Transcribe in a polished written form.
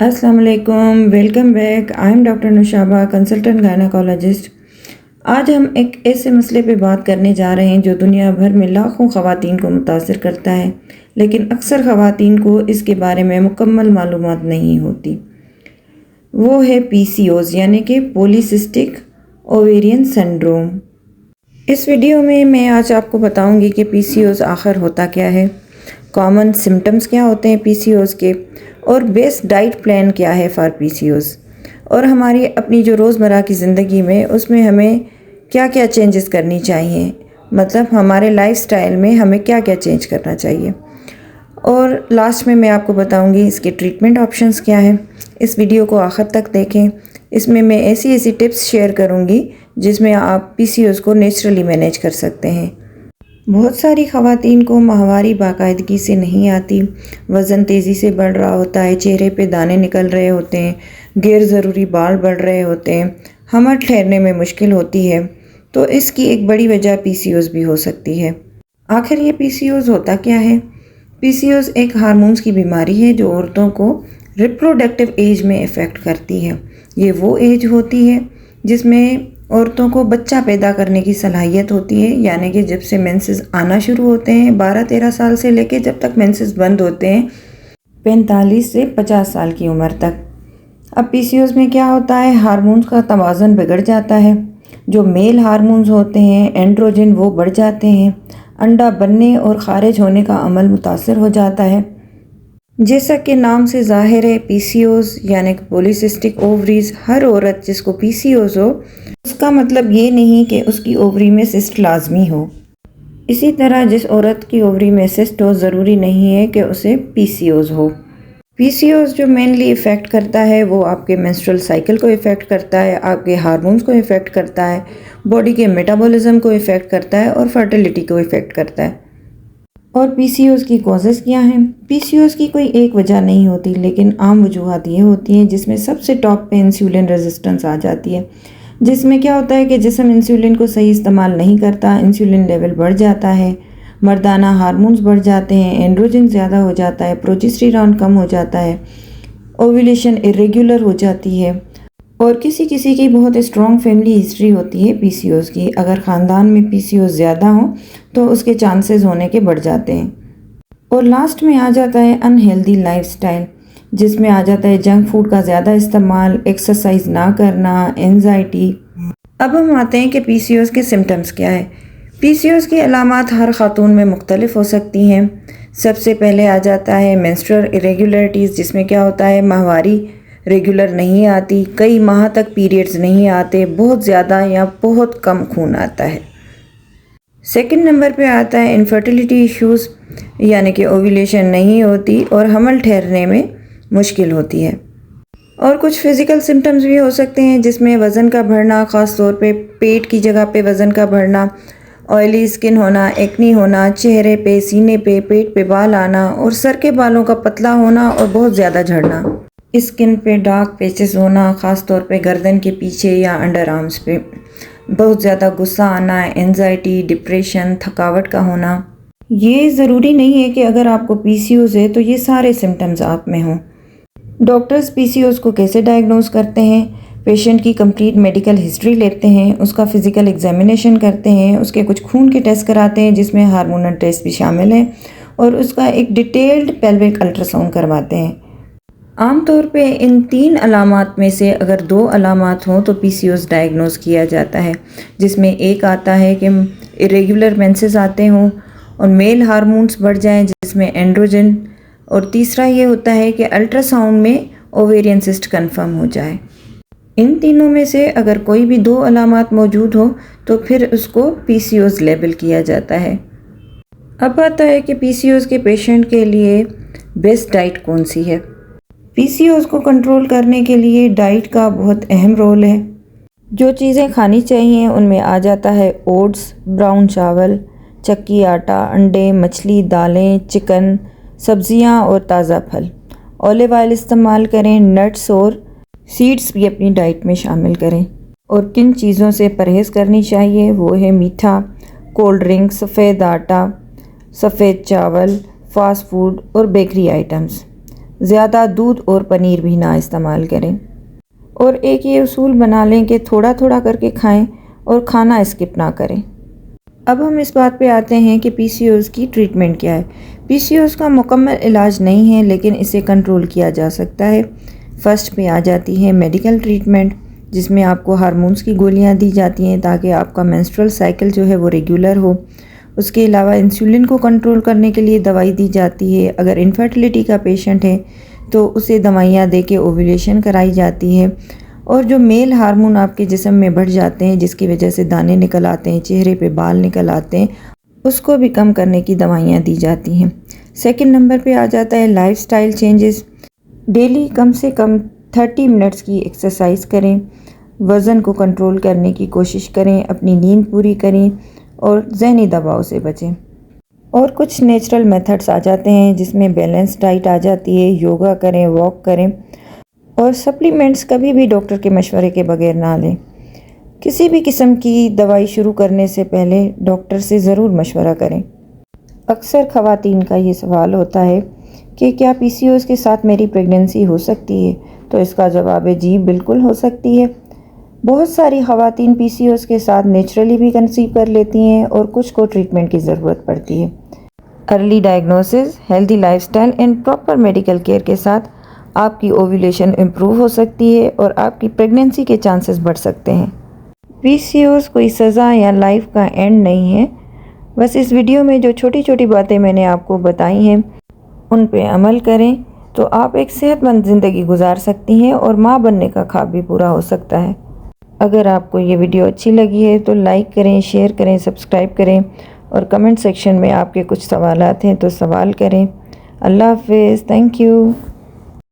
अस्सलाम वालेकुम, welcome back. I am doctor Nushaba, consultant gynaecologist. आज हम एक ऐसे मसले पे बात करने जा रहे हैं जो दुनिया भर में लाखों ख़वातीन को मुतासिर करता है, लेकिन अक्सर ख़वातीन को इसके बारे में मुकम्मल मालूमात नहीं होती। वो है PCOS यानी कि पॉलीसिस्टिक ओवेरियन सिंड्रोम। इस वीडियो में मैं आज आपको बताऊंगी कि PCOS आखिर होता क्या है, कॉमन सिम्टम्स क्या होते हैं PCOS के, और बेस्ट डाइट प्लान क्या है फॉर PCOS, और हमारी अपनी जो रोज़मर्रा की ज़िंदगी में उसमें हमें क्या क्या चेंजेस करनी चाहिए, मतलब हमारे लाइफस्टाइल में हमें क्या क्या चेंज करना चाहिए। और लास्ट में मैं आपको बताऊंगी इसके ट्रीटमेंट ऑप्शंस क्या हैं। इस वीडियो को आखिर तक देखें। इसमें मैं ऐसी टिप्स शेयर करूंगी जिसमें आप PCOS को नेचुरली मैनेज कर सकते हैं। बहुत सारी ख़वातीन को माहवारी बाकायदगी से नहीं आती, वज़न तेज़ी से बढ़ रहा होता है, चेहरे पे दाने निकल रहे होते हैं, गैर ज़रूरी बाल बढ़ रहे होते हैं, हमर ठहरने में मुश्किल होती है, तो इसकी एक बड़ी वजह PCOS भी हो सकती है। आखिर ये PCOS होता क्या है? PCOS एक हार्मोन्स की बीमारी है जो औरतों को रिप्रोडक्टिव एज में इफ़ेक्ट करती है। ये वो एज होती है जिसमें औरतों को बच्चा पैदा करने की सलाहियत होती है, यानी कि जब से मेंसेस आना शुरू होते हैं 12-13 साल से लेके जब तक मेंसेस बंद होते हैं 45 से 50 साल की उम्र तक। अब PCOS में क्या होता है, हार्मोन्स का तवाज़ुन बिगड़ जाता है। जो मेल हार्मोन्स होते हैं एंड्रोजन वो बढ़ जाते हैं, अंडा बनने और ख़ारिज होने का अमल मुतासर हो जाता है। जैसा कि नाम से ज़ाहिर है PCOS यानी कि पॉलीसिस्टिक ओवरीज, हर औरत जिसको PCOS हो उसका मतलब ये नहीं कि उसकी ओवरी में सिस्ट लाजमी हो। इसी तरह जिस औरत की ओवरी में सिस्ट हो ज़रूरी नहीं है कि उसे PCOS हो। PCOS जो मेनली इफ़ेक्ट करता है वो आपके मेंस्ट्रुअल साइकिल को इफ़ेक्ट करता है, आपके हार्मोन्स को इफ़ेक्ट करता है, बॉडी के मेटाबॉलिज्म को इफ़ेक्ट करता है और फर्टिलिटी को इफ़ेक्ट करता है। और PCOS की कॉजेज़ क्या हैं? PCOS की कोई एक वजह नहीं होती, लेकिन आम वजूहात ये होती हैं जिसमें सबसे टॉप पे इंसुलिन रेजिस्टेंस आ जाती है, जिसमें क्या होता है कि जिस्म इंसुलिन को सही इस्तेमाल नहीं करता, इंसुलिन लेवल बढ़ जाता है, मर्दाना हार्मोन्स बढ़ जाते हैं, एंड्रोजन ज़्यादा हो जाता है, प्रोजेस्टेरॉन कम हो जाता है, ओव्यूलेशन इरेगुलर हो जाती है, और किसी किसी की बहुत स्ट्रॉन्ग फैमिली हिस्ट्री होती है PCOS की। अगर ख़ानदान में PCOS ज़्यादा हो तो उसके चांसेस होने के बढ़ जाते हैं। और लास्ट में आ जाता है अनहेल्दी लाइफस्टाइल, जिसमें आ जाता है जंक फूड का ज़्यादा इस्तेमाल, एक्सरसाइज ना करना, एंजाइटी। अब हम आते हैं कि PCOS के सिम्टम्स क्या है। PCOS की अलामात हर खातून में मुख्तलिफ हो सकती हैं। सबसे पहले आ जाता है मेंस्ट्रुअल इरेगुलरिटीज़, जिसमें क्या होता है माहवारी रेगुलर नहीं आती, कई माह तक पीरियड्स नहीं आते, बहुत ज़्यादा या बहुत कम खून आता है। सेकंड नंबर पे आता है इनफर्टिलिटी इश्यूज़, यानी कि ओव्यूलेशन नहीं होती और हमल ठहरने में मुश्किल होती है। और कुछ फिज़िकल सिम्टम्स भी हो सकते हैं जिसमें वज़न का बढ़ना, ख़ास तौर पे पेट की जगह पे वज़न का बढ़ना, ऑयली स्किन होना, एक्नी होना, चेहरे पे, सीने पे, पेट पे बाल आना और सर के बालों का पतला होना और बहुत ज़्यादा झड़ना, स्किन पे डार्क पैचेस होना, ख़ास तौर पे गर्दन के पीछे या अंडर आर्म्स पे, बहुत ज़्यादा गुस्सा आना, एंजाइटी, डिप्रेशन, थकावट का होना। ये ज़रूरी नहीं है कि अगर आपको PCOS है तो ये सारे सिम्टम्स आप में हों। डॉक्टर्स PCOS को कैसे डायग्नोज करते हैं? पेशेंट की कंप्लीट मेडिकल हिस्ट्री लेते हैं, उसका फ़िज़िकल एग्जामिनेशन करते हैं, उसके कुछ खून के टेस्ट कराते हैं जिसमें हार्मोनल टेस्ट भी शामिल है, और उसका एक डिटेल्ड पेल्विक अल्ट्रासाउंड करवाते हैं। आमतौर पे इन 3 अलामात में से अगर 2 अलामात हों तो PCOS डायग्नोज किया जाता है, जिसमें एक आता है कि इरेगुलर मेंसेस आते हों और मेल हार्मोन्स बढ़ जाएं जिसमें एंड्रोजन, और तीसरा ये होता है कि अल्ट्रासाउंड में ओवेरियन सिस्ट कंफर्म हो जाए। इन तीनों में से अगर कोई भी 2 अलामात मौजूद हो तो फिर उसको PCOS लेबल किया जाता है। अब आता है कि PCOS के पेशेंट के लिए बेस्ट डाइट कौन सी है। PCOS को कंट्रोल करने के लिए डाइट का बहुत अहम रोल है। जो चीज़ें खानी चाहिए उनमें आ जाता है ओट्स, ब्राउन चावल, चक्की आटा, अंडे, मछली, दालें, चिकन, सब्जियां और ताज़ा फल। ऑलिव ऑयल इस्तेमाल करें, नट्स और सीड्स भी अपनी डाइट में शामिल करें। और किन चीज़ों से परहेज़ करनी चाहिए वो है मीठा, कोल्ड ड्रिंक, सफ़ेद आटा, सफ़ेद चावल, फास्ट फूड और बेकरी आइटम्स। زیادہ دودھ اور پنیر بھی نہ استعمال کریں، اور ایک یہ اصول بنا لیں کہ تھوڑا تھوڑا کر کے کھائیں اور کھانا اسکپ نہ کریں۔ اب ہم اس بات پہ آتے ہیں کہ پی سی او ایس کی ٹریٹمنٹ کیا ہے۔ پی سی او ایس کا مکمل علاج نہیں ہے، لیکن اسے کنٹرول کیا جا سکتا ہے۔ فرسٹ پہ آ جاتی ہے میڈیکل ٹریٹمنٹ، جس میں آپ کو ہارمونز کی گولیاں دی جاتی ہیں تاکہ آپ کا مینسٹرل سائیکل جو ہے وہ ریگولر ہو۔ اس کے علاوہ انسولین کو کنٹرول کرنے کے لیے دوائی دی جاتی ہے۔ اگر انفرٹیلیٹی کا پیشنٹ ہے تو اسے دوائیاں دے کے اوویولیشن کرائی جاتی ہے، اور جو میل ہارمون آپ کے جسم میں بڑھ جاتے ہیں جس کی وجہ سے دانے نکل آتے ہیں، چہرے پہ بال نکل آتے ہیں، اس کو بھی کم کرنے کی دوائیاں دی جاتی ہیں۔ سیکنڈ نمبر پہ آ جاتا ہے لائف سٹائل چینجز۔ ڈیلی کم سے کم 30 منٹس کی ایکسرسائز کریں، وزن کو کنٹرول کرنے کی کوشش کریں، اپنی نیند پوری کریں اور ذہنی دباؤ سے بچیں۔ اور کچھ نیچرل میتھڈز آ جاتے ہیں جس میں بیلنس ڈائٹ آ جاتی ہے، یوگا کریں، واک کریں، اور سپلیمنٹس کبھی بھی ڈاکٹر کے مشورے کے بغیر نہ لیں۔ کسی بھی قسم کی دوائی شروع کرنے سے پہلے ڈاکٹر سے ضرور مشورہ کریں۔ اکثر خواتین کا یہ سوال ہوتا ہے کہ کیا پی سی او ایس کے ساتھ میری پریگننسی ہو سکتی ہے؟ تو اس کا جواب ہے جی، بالکل ہو سکتی ہے۔ بہت ساری خواتین پی سی او ایس کے ساتھ نیچرلی بھی کنسیو کر لیتی ہیں، اور کچھ کو ٹریٹمنٹ کی ضرورت پڑتی ہے۔ Early diagnosis, healthy life style and proper medical care کے ساتھ آپ کی اوویولیشن امپروو ہو سکتی ہے اور آپ کی پریگننسی کے چانسز بڑھ سکتے ہیں۔ پی سی او ایس کوئی سزا یا لائف کا اینڈ نہیں ہے، بس اس ویڈیو میں جو چھوٹی چھوٹی باتیں میں نے آپ کو بتائی ہیں ان پہ عمل کریں تو آپ ایک صحت مند زندگی گزار سکتی ہیں اور ماں بننے کا خواب بھی پورا ہو سکتا ہے۔ اگر آپ کو یہ ویڈیو اچھی لگی ہے تو لائک کریں، شیئر کریں، سبسکرائب کریں، اور کمنٹ سیکشن میں آپ کے کچھ سوالات ہیں تو سوال کریں۔ اللہ حافظ، تھینک یو۔